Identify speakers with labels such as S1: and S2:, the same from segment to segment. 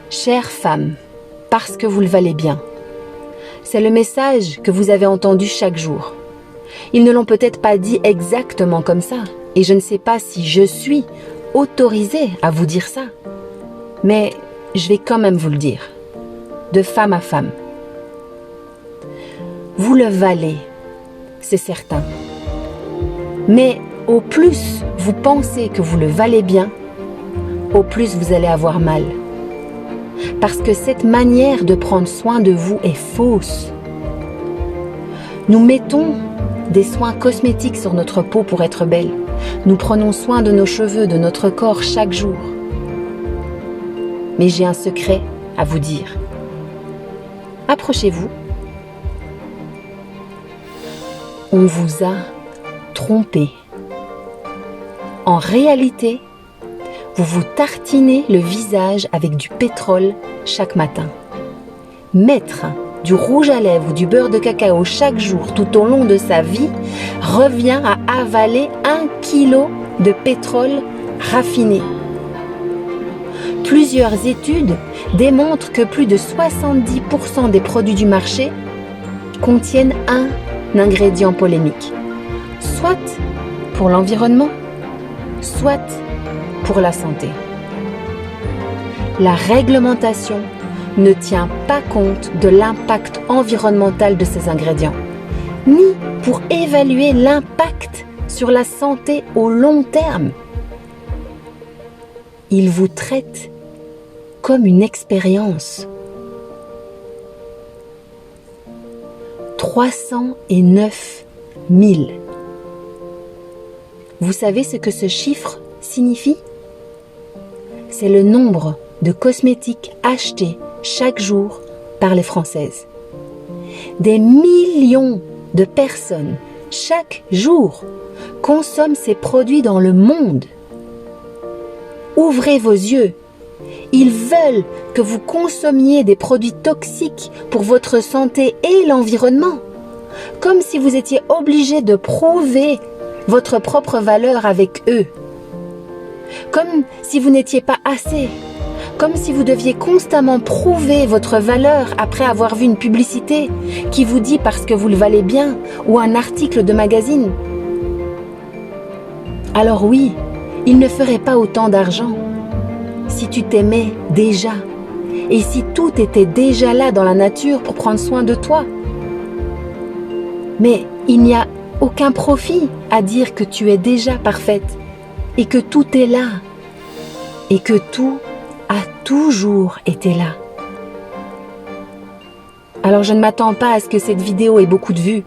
S1: Chère femme, parce que vous le valez bien. C'est le message que vous avez entendu chaque jour. Ils ne l'ont peut-être pas dit exactement comme ça, et je ne sais pas si je suis autorisée à vous dire ça. Mais je vais quand même vous le dire, de femme à femme. Vous le valez, c'est certain. Mais au plus vous pensez que vous le valez bien, au plus vous allez avoir mal. Parce que cette manière de prendre soin de vous est fausse. Nous mettons des soins cosmétiques sur notre peau pour être belle. Nous prenons soin de nos cheveux, de notre corps chaque jour. Mais j'ai un secret à vous dire. Approchez-vous. On vous a trompé. En réalité, vous vous tartinez le visage avec du pétrole chaque matin. Mettre du rouge à lèvres ou du beurre de cacao chaque jour tout au long de sa vie revient à avaler 1 kg de pétrole raffiné. Plusieurs études démontrent que plus de 70% des produits du marché contiennent un ingrédient polémique, soit pour l'environnement, soit pour la santé. La réglementation ne tient pas compte de l'impact environnemental de ces ingrédients, ni pour évaluer l'impact sur la santé au long terme. Ils vous traitent comme une expérience. 309 000. Vous savez ce que ce chiffre signifie? C'est le nombre de cosmétiques achetés chaque jour par les Françaises. Des millions de personnes chaque jour consomment ces produits dans le monde. Ouvrez vos yeux. Ils veulent que vous consommiez des produits toxiques pour votre santé et l'environnement, comme si vous étiez obligé de prouver votre propre valeur avec eux, comme si vous n'étiez pas assez, comme si vous deviez constamment prouver votre valeur après avoir vu une publicité qui vous dit parce que vous le valez bien ou un article de magazine. Alors oui, il ne ferait pas autant d'argent si tu t'aimais déjà et si tout était déjà là dans la nature pour prendre soin de toi. Mais il n'y a aucun profit à dire que tu es déjà parfaite et que tout est là et que tout a toujours été là. Alors je ne m'attends pas à ce que cette vidéo ait beaucoup de vues,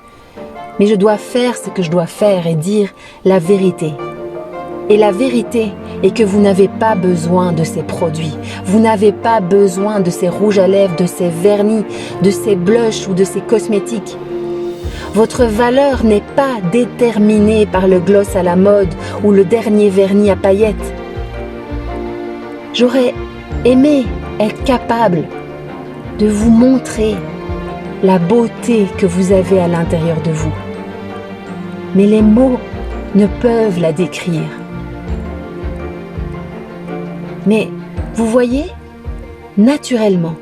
S1: mais je dois faire ce que je dois faire et dire la vérité. Et la vérité est que vous n'avez pas besoin de ces produits. Vous n'avez pas besoin de ces rouges à lèvres, de ces vernis, de ces blushs ou de ces cosmétiques. Votre valeur n'est pas déterminée par le gloss à la mode ou le dernier vernis à paillettes. J'aurais aimé être capable de vous montrer la beauté que vous avez à l'intérieur de vous. Mais les mots ne peuvent la décrire. Mais vous voyez, naturellement,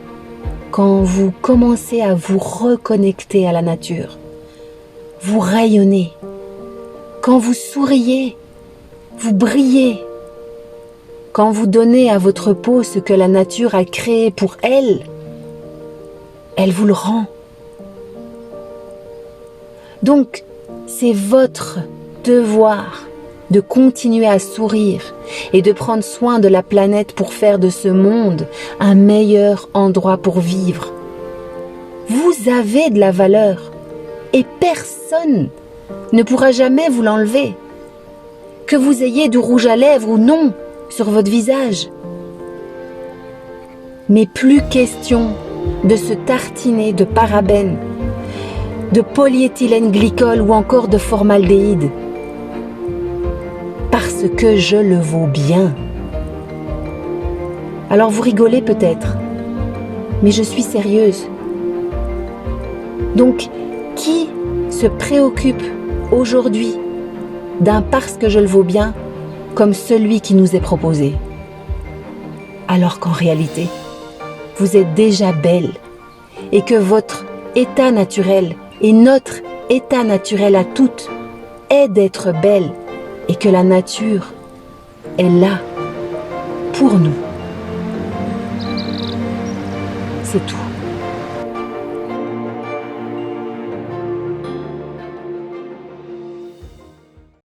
S1: quand vous commencez à vous reconnecter à la nature, vous rayonnez. Quand vous souriez, vous brillez. Quand vous donnez à votre peau ce que la nature a créé pour elle, elle vous le rend. Donc, c'est votre devoir de continuer à sourire et de prendre soin de la planète pour faire de ce monde un meilleur endroit pour vivre. Vous avez de la valeur et personne ne pourra jamais vous l'enlever. Que vous ayez du rouge à lèvres ou non sur votre visage. Mais plus question de se tartiner de parabènes, de polyéthylène glycol ou encore de formaldéhyde. Parce que je le vaux bien. Alors vous rigolez peut-être, mais je suis sérieuse. Donc, qui se préoccupe aujourd'hui d'un parce que je le vaux bien comme celui qui nous est proposé? Alors qu'en réalité, vous êtes déjà belle et que votre état naturel et notre état naturel à toutes est d'être belle et que la nature est là pour nous. C'est tout.